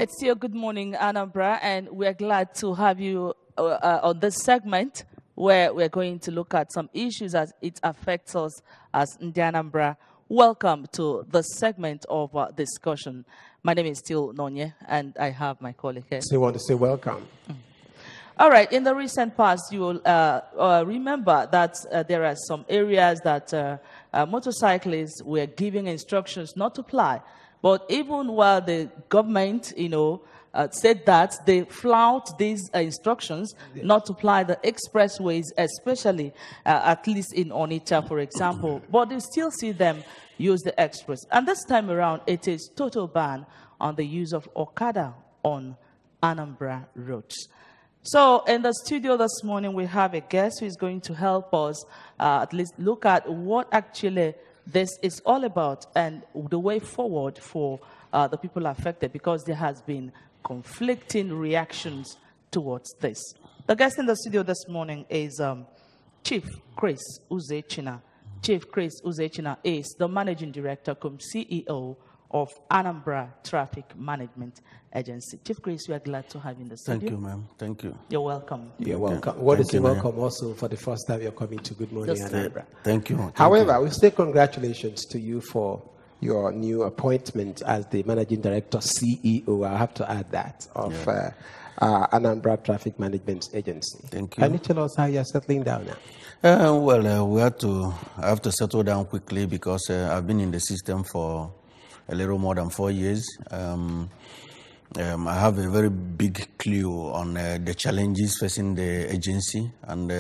It's still good morning, Anambra, and we're glad to have you on this segment where we're going to look at some issues as it affects us as Anambra. Welcome to the segment of discussion. My name is still Nonye, and I have my colleague here. So you want to say welcome. All right. In the recent past, you will remember that there are some areas that motorcyclists were giving instructions not to ply. But even while the government, said that, they flout these instructions not to ply the expressways, especially at least in Onitsha, for example. But you still see them use the express. And this time around, it is total ban on the use of Okada on Anambra roads. So in the studio this morning, we have a guest who is going to help us at least look at what actually this is all about and the way forward for the people affected, because there has been conflicting reactions towards this. The guest in the studio this morning is Chief Chris Uzoechina. Chief Chris Uzoechina is the Managing Director, CEO of Anambra Traffic Management Agency. Chief Chris, we are glad to have you in the studio. Thank you, ma'am. Thank you. You're welcome. You're welcome. What is welcome also for the first time you're coming to Good Morning, Anambra. Thank you. However, we say congratulations to you for your new appointment as the Managing Director, CEO, I have to add that, of Anambra Traffic Management Agency. Thank you. Can you tell us how you're settling down now? I have to settle down quickly because I've been in the system for a little more than 4 years. I have a very big clue on the challenges facing the agency. And,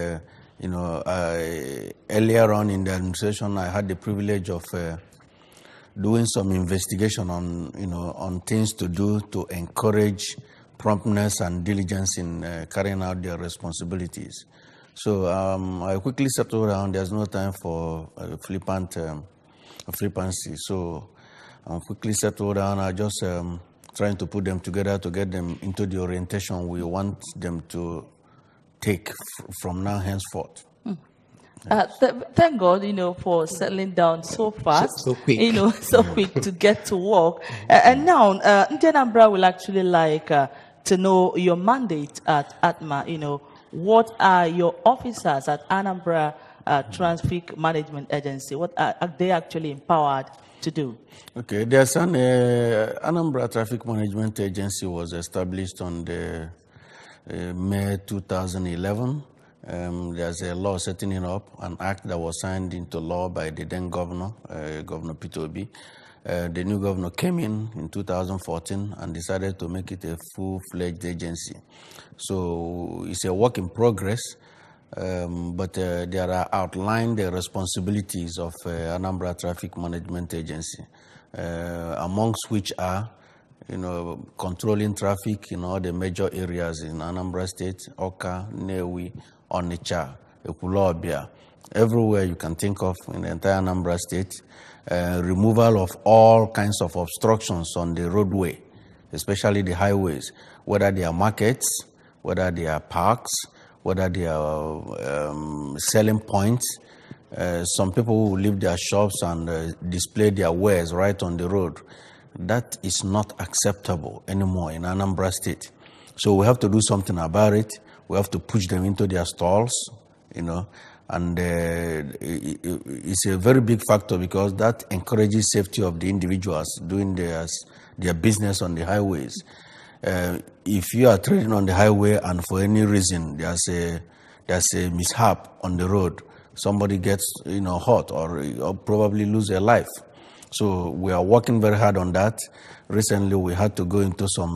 earlier on in the administration, I had the privilege of doing some investigation on things to do to encourage promptness and diligence in carrying out their responsibilities. So I quickly settled down. There's no time for flippancy. So I'm quickly settled down. I just trying to put them together to get them into the orientation we want them to take from now henceforth. Thank God, for settling down so fast, so quick, so quick to get to work. And now, Anambra will actually like to know your mandate at ATMA. What are your officers at Anambra Traffic Management Agency? What are they actually empowered to do? Okay, there's an Anambra Traffic Management Agency was established on the May 2011. There's a law setting it up, an act that was signed into law by the then governor, Governor Peter Obi. The new governor came in 2014 and decided to make it a full-fledged agency. So it's a work in progress, but there are outlined the responsibilities of Anambra Traffic Management Agency, amongst which are controlling traffic in all the major areas in Anambra State, Awka, Newi, Onitsha, Ekulobia, everywhere you can think of in the entire Anambra State. Removal of all kinds of obstructions on the roadway, especially the highways, whether they are markets, whether they are parks, whether they are selling points. Some people who leave their shops and display their wares right on the road. That is not acceptable anymore in Anambra State. So we have to do something about it. We have to push them into their stalls, and it's a very big factor because that encourages safety of the individuals doing their business on the highways. If you are trading on the highway and for any reason there's a mishap on the road, somebody gets hurt or probably lose their life. So we are working very hard on that. Recently, we had to go into some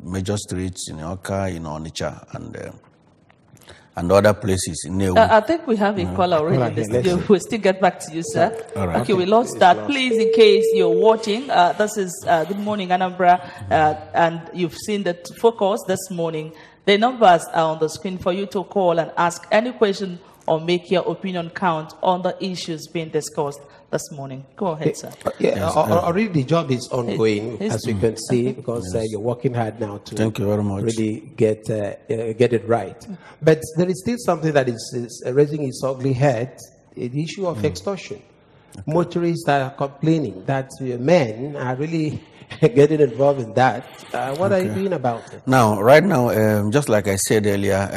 major streets in Awka, in Onitsha, and other places. I think we have a caller already in the studio. We'll still get back to you, sir. All right. Okay, we lost that. Please, in case you're watching, this is Good Morning, Anambra, and you've seen the focus this morning. The numbers are on the screen for you to call and ask any question or make your opinion count on the issues being discussed this morning. Go ahead, sir. Already the job is ongoing, as we can see, because you're working hard now to Thank you very much. really get it right. But there is still something that is raising its ugly head, the issue of extortion. motorists are complaining that men are really getting involved in that. What are you doing about it? Now, right now, just like I said earlier,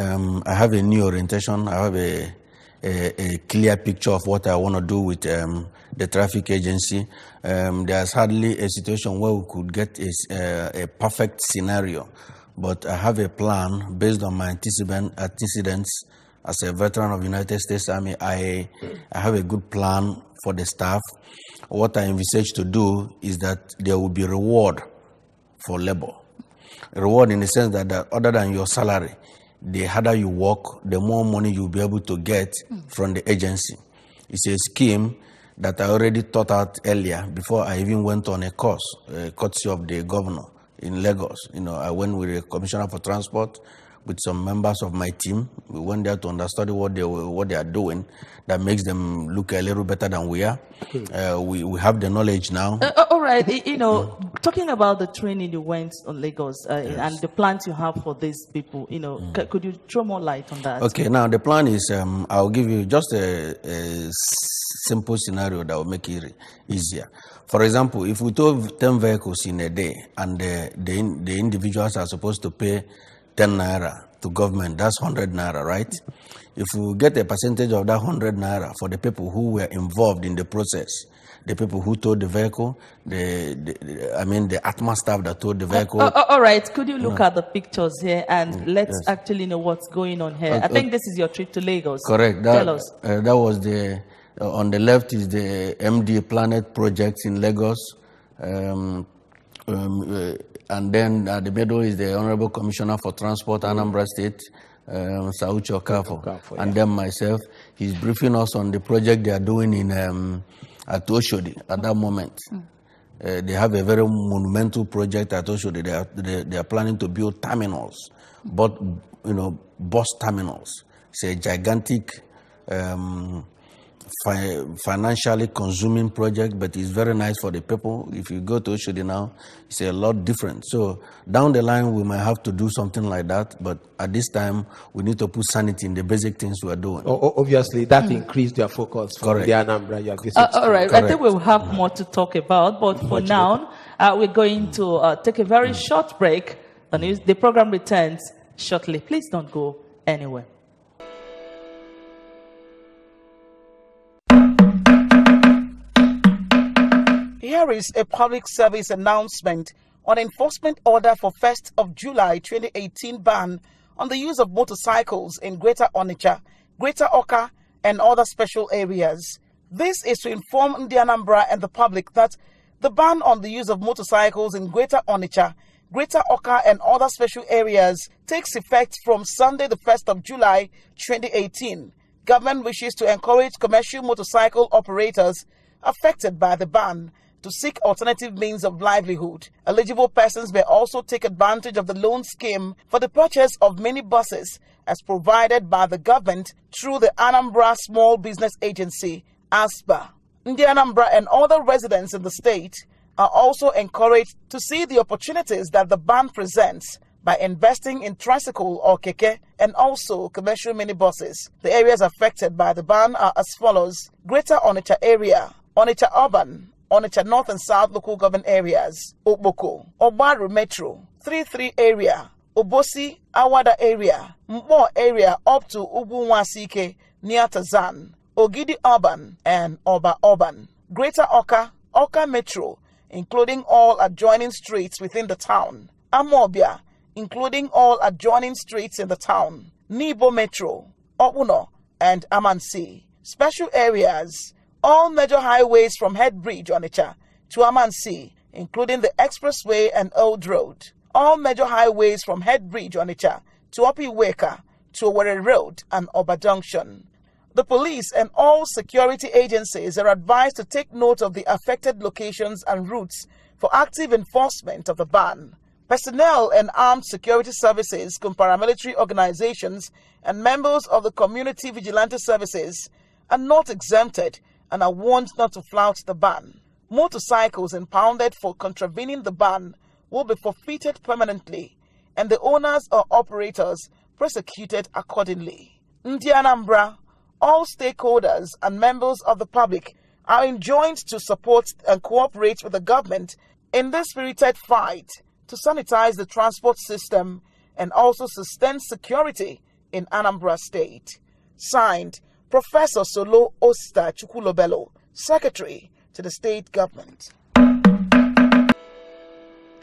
I have a new orientation. I have a clear picture of what I want to do with the traffic agency. There's hardly a situation where we could get a perfect scenario, but I have a plan based on my antecedents as a veteran of the United States Army. I have a good plan for the staff. What I envisage to do is that there will be reward for labor. Reward in the sense that other than your salary, the harder you work, the more money you'll be able to get from the agency. It's a scheme that I already thought out earlier before I even went on a course, courtesy of the governor in Lagos. I went with the commissioner for transport, with some members of my team. We went there to understudy what they are doing that makes them look a little better than we are. We have the knowledge now. All right, talking about the training you went on Lagos yes. and the plans you have for these people, could you throw more light on that? Okay, now the plan is I'll give you just a simple scenario that will make it easier. For example, if we tow 10 vehicles in a day and the individuals are supposed to pay 10 naira to government, that's 100 naira, right? If we get a percentage of that 100 naira for the people who were involved in the process, the people who towed the vehicle, the ATMA staff that towed the vehicle. All right, could you look at the pictures here and let's actually know what's going on here? I think this is your trip to Lagos. Correct. Tell us. That was on the left is the MD Planet projects in Lagos. And then at the middle is the Honorable Commissioner for Transport, Anambra State, Sauchi Okafo, and then myself. He's briefing us on the project they are doing at Oshodi at that moment. They have a very monumental project at Oshodi. They are planning to build terminals, but bus terminals. It's a gigantic, financially consuming project, but it's very nice for the people. If you go to Oshodi now, it's a lot different. So down the line, we might have to do something like that, but at this time, we need to put sanity in the basic things we are doing. Obviously, that increased your focus for the Anambra you have visited. All right, I think we'll have more to talk about, but for now, we're going to take a very short break. The program returns shortly. Please don't go anywhere. Here is a public service announcement on enforcement order for 1st of July 2018 ban on the use of motorcycles in Greater Onitsha, Greater Awka, and other special areas. This is to inform the Anambra and the public that the ban on the use of motorcycles in Greater Onitsha, Greater Awka, and other special areas takes effect from Sunday, the 1st of July 2018. Government wishes to encourage commercial motorcycle operators affected by the ban to seek alternative means of livelihood. Eligible persons may also take advantage of the loan scheme for the purchase of minibuses as provided by the government through the Anambra Small Business Agency, ASBA. The Anambra and other residents in the state are also encouraged to see the opportunities that the ban presents by investing in tricycle or keke and also commercial minibuses. The areas affected by the ban are as follows: Greater Onitsha area, Onitsha Urban, Onitsha North and South local government areas, Okboko, Obaru Metro, 33 area, Obosi, Awada area, Mbo area up to Ubunwasike, near Tazan, Ogidi Urban, and Oba Urban. Greater Awka, Awka Metro, including all adjoining streets within the town. Amobia, including all adjoining streets in the town. Nibo Metro, Obuno, and Amansi. Special areas, all major highways from Headbridge, Onitsha, to Amansi, including the expressway and Old Road. All major highways from Headbridge, Onitsha, to Opiweka, to Owerri Road and Oba Junction. The police and all security agencies are advised to take note of the affected locations and routes for active enforcement of the ban. Personnel and armed security services, paramilitary organizations, and members of the community vigilante services are not exempted and are warned not to flout the ban. Motorcycles impounded for contravening the ban will be forfeited permanently, and the owners or operators prosecuted accordingly. Ndi Anambra, all stakeholders and members of the public are enjoined to support and cooperate with the government in this spirited fight to sanitize the transport system and also sustain security in Anambra State. Signed, Professor Solo Osta Chukwulobelo, Secretary to the State Government.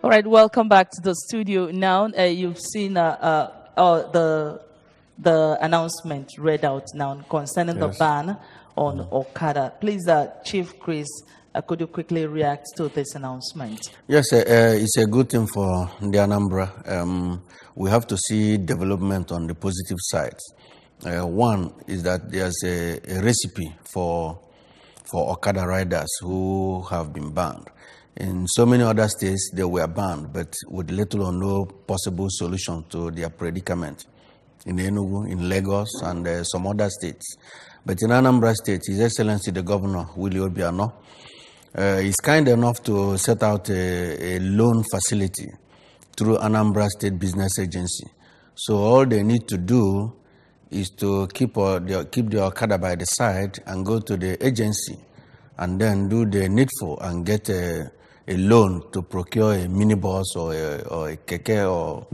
All right, welcome back to the studio. Now you've seen the announcement read out now concerning the ban on Okada. Please, Chief Chris, could you quickly react to this announcement? Yes, it's a good thing for the Anambra. We have to see development on the positive side. One is that there's a recipe for Okada riders who have been banned. In so many other states, they were banned, but with little or no possible solution to their predicament. In Enugu, in Lagos, and some other states. But in Anambra State, His Excellency the Governor, Willie Obiano, is kind enough to set out a loan facility through Anambra State Business Agency. So all they need to do is to keep the Okada by the side and go to the agency and then do the needful and get a loan to procure a minibus or a keke or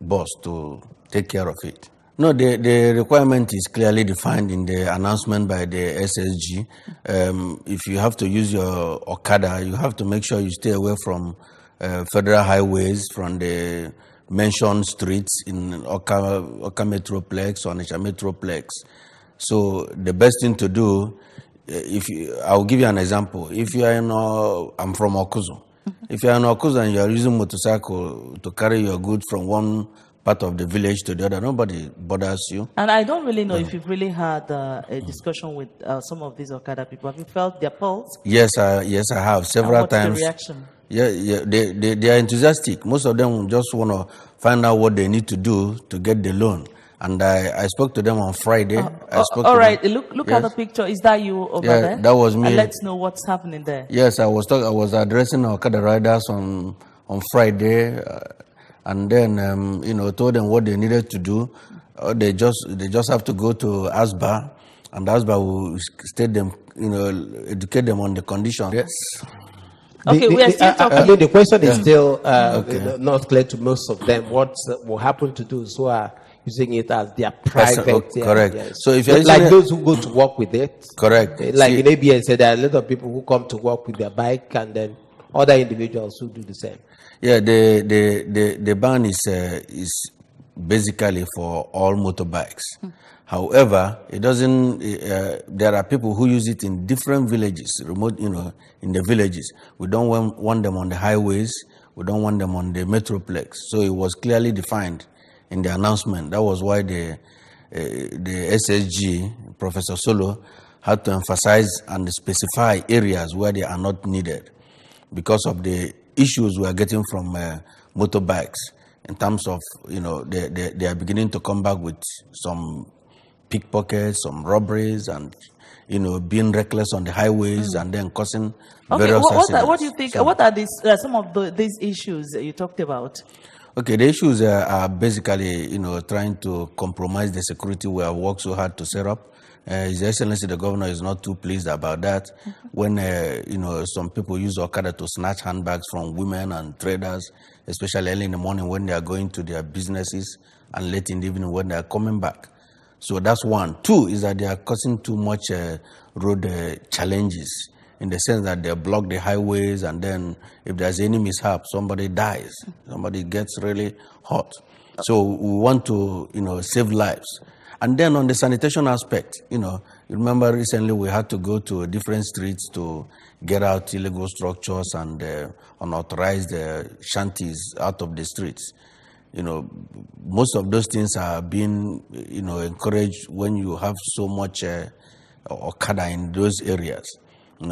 bus to take care of it. No, the requirement is clearly defined in the announcement by the SSG. If you have to use your Okada, you have to make sure you stay away from federal highways, from the mentioned streets in Awka Metroplex, Onitsha Metroplex. So the best thing to do, I'll give you an example. If you are I'm from Okuzu. If you are in Okuzu and you are using motorcycle to carry your goods from one part of the village to the other, nobody bothers you. And I don't really know if you've really had a discussion with some of these Okada people. Have you felt their pulse? Yes, I have several times. What's the reaction? Yeah, they are enthusiastic. Most of them just want to find out what they need to do to get the loan. And I spoke to them on Friday. All right, look at the picture. Is that you over there? That was me. And let's know what's happening there. Yes, I was addressing Okada riders on Friday. And then, told them what they needed to do. They just have to go to ASBA, and ASBA will state them, educate them on the conditions. Yes. Okay, we are still talking. I mean, the question is still not clear to most of them. What will happen to those who are using it as their private? Correct. Yes. So if you're like those who go to work with it. Correct. Like in ABS, there are a lot of people who come to work with their bike, and then other individuals who do the same. Yeah, the ban is basically for all motorbikes. However, it doesn't. There are people who use it in different villages, remote, in the villages. We don't want them on the highways. We don't want them on the metroplex. So it was clearly defined in the announcement. That was why the SSG, Professor Solo, had to emphasize and specify areas where they are not needed because of the issues we are getting from motorbikes in terms of, they are beginning to come back with some pickpockets, some robberies, and, being reckless on the highways and then causing various accidents. What do you think? What are some of these issues that you talked about? Okay, the issues are basically, trying to compromise the security we have worked so hard to set up. His Excellency the Governor is not too pleased about that. When some people use Okada to snatch handbags from women and traders, especially early in the morning when they are going to their businesses and late in the evening when they are coming back. So that's one. Two is that they are causing too much road challenges in the sense that they block the highways, and then if there's any mishap, somebody dies, somebody gets really hot. So we want to save lives. And then on the sanitation aspect, you remember recently we had to go to different streets to get out illegal structures and unauthorized shanties out of the streets. Most of those things are being, encouraged when you have so much Okada in those areas.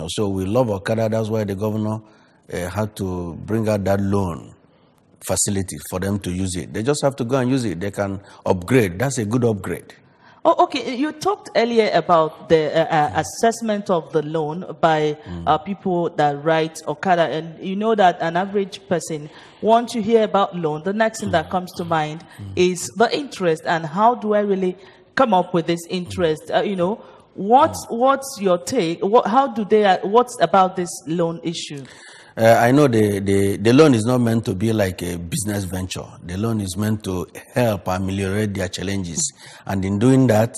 So we love Okada. That's why the governor had to bring out that loan facility for them to use it. They just have to go and use it. They can upgrade. That's a good upgrade. Oh, okay. You talked earlier about the assessment of the loan by people that write Okada, and you know that an average person, once you hear about loan, the next thing that comes to mind is the interest, and how do I really come up with this interest? What's your take? What's about this loan issue? I know the loan is not meant to be like a business venture. The loan is meant to help ameliorate their challenges. And in doing that,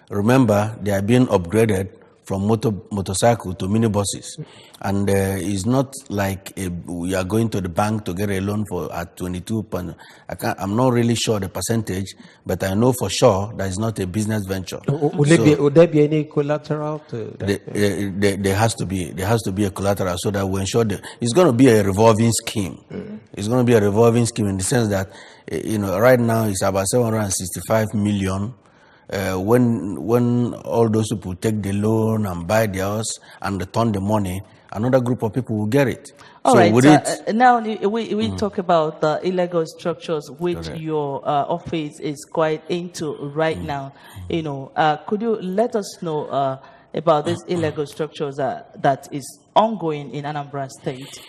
remember, they are being upgraded from motorcycle to minibuses. And it's not like we are going to the bank to get a loan at 22. I'm not really sure the percentage, but I know for sure that it's not a business venture. Would there be any collateral to that? There has to be a collateral so that we ensure that it's going to be a revolving scheme. It's going to be a revolving scheme in the sense that right now it's about 765 million. When all those people take the loan and buy their house and return the money, another group of people will get it. All right. Now we talk about the illegal structures which your office is quite into right now. Could you let us know about these illegal structures that is ongoing in Anambra State?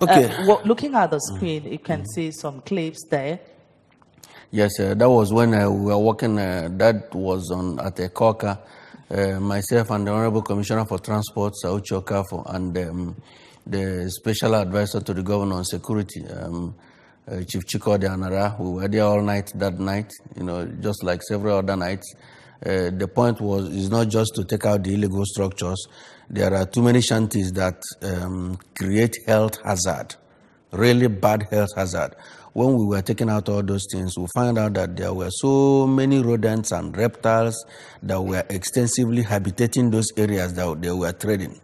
Okay. Looking at the screen, you can see some clips there. Yes, that was when we were working, that was at Awka, myself and the Honorable Commissioner for Transport, Uzoechina, and the Special Advisor to the Governor on Security, Chief Anambra. We were there all night that night, just like several other nights. The point is not just to take out the illegal structures. There are too many shanties that create health hazard, really bad health hazard. When we were taking out all those things, we found out that there were so many rodents and reptiles that were extensively habitating those areas that they were trading.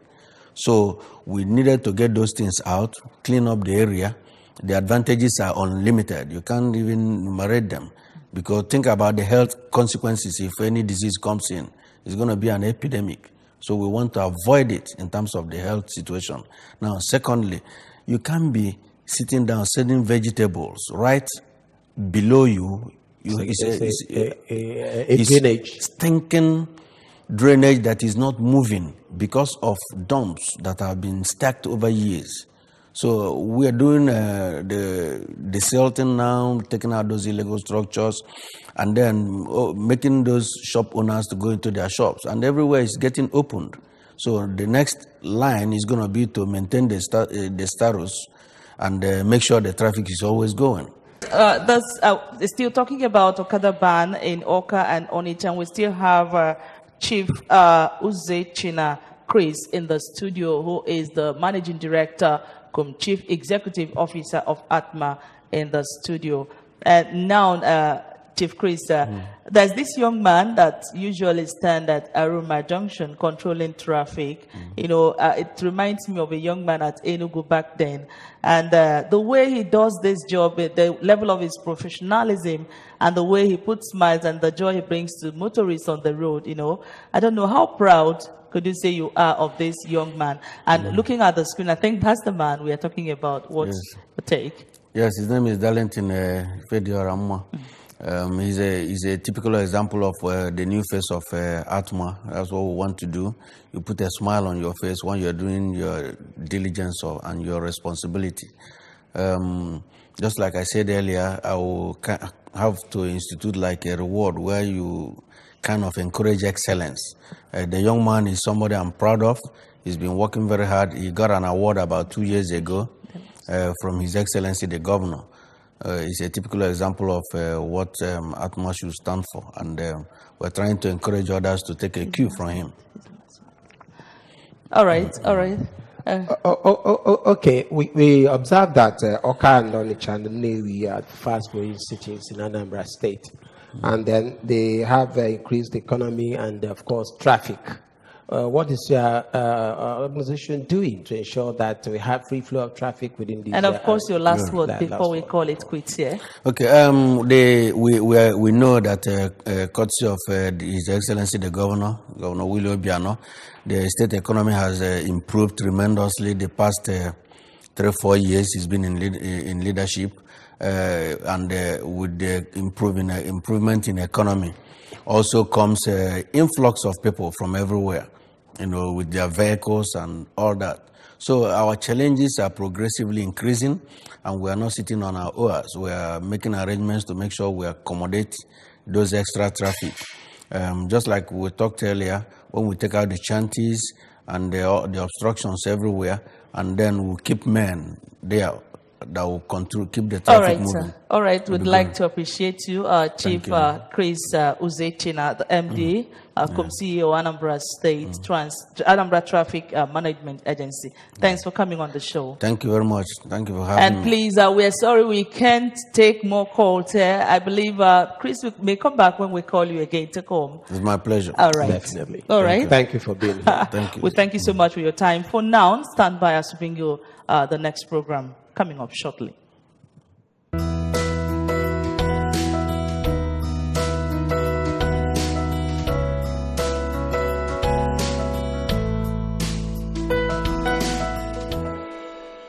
So we needed to get those things out, clean up the area. The advantages are unlimited. You can't even enumerate them. Because think about the health consequences if any disease comes in. It's going to be an epidemic. So we want to avoid it in terms of the health situation. Now, secondly, you can't be sitting down selling vegetables right below you. It's drainage. Stinking drainage that is not moving because of dumps that have been stacked over years. So we are doing the desilting now, taking out those illegal structures, and then making those shop owners to go into their shops. And everywhere is getting opened. So the next line is going to be to maintain the status and make sure the traffic is always going. Still talking about Okada ban in Awka and Onitsha, we still have Chief Uzoechina Chris in the studio, who is the Managing Director, Chief Executive Officer of ATMA in the studio. Now, Chief Chris, there's this young man that usually stands at Aruma Junction controlling traffic. It reminds me of a young man at Enugu back then. And the way he does this job, the level of his professionalism, and the way he puts smiles and the joy he brings to motorists on the road, I don't know how proud could you say you are of this young man. And looking at the screen, I think that's the man we are talking about. What's the take? Yes, his name is Darlington Fedioramma. He's a typical example of the new face of ATMA. That's what we want to do. You put a smile on your face when you're doing your diligence and your responsibility. Just like I said earlier, I will have to institute like a reward where you kind of encourage excellence. The young man is somebody I'm proud of. He's been working very hard. He got an award about 2 years ago from His Excellency the Governor. It's a typical example of what ATMA should stand for, and we're trying to encourage others to take a cue from him. All right. Okay, we observed that Awka and Onitsha and Nnewi are fast-growing cities in Anambra State, and then they have increased economy and, of course, traffic. What is your organization doing to ensure that we have free flow of traffic within these? And of course, your last word before we call it quits here. Okay. We know that courtesy of His Excellency the Governor Willie Obiano, the state economy has improved tremendously the past 3-4 years. He's been in leadership, and with the improvement in economy, also comes influx of people from everywhere, with their vehicles and all that. So our challenges are progressively increasing, and we are not sitting on our oars. We are making arrangements to make sure we accommodate those extra traffic. Just like we talked earlier, when we take out the shanties and the obstructions everywhere, and then we'll keep men there that will control, keep the traffic moving. All right, we'd like to appreciate you, Chief Chris Uzoechina, the MD, CEO, Anambra State Anambra Traffic Management Agency. Thanks for coming on the show. Thank you very much. Thank you for having me. And please, we're sorry we can't take more calls here. I believe Chris may come back when we call you again to come. It's my pleasure. All right. Definitely. All right. Thank you for being here. Thank you. Well, thank you so much for your time. For now, stand by as we bring you the next program coming up shortly.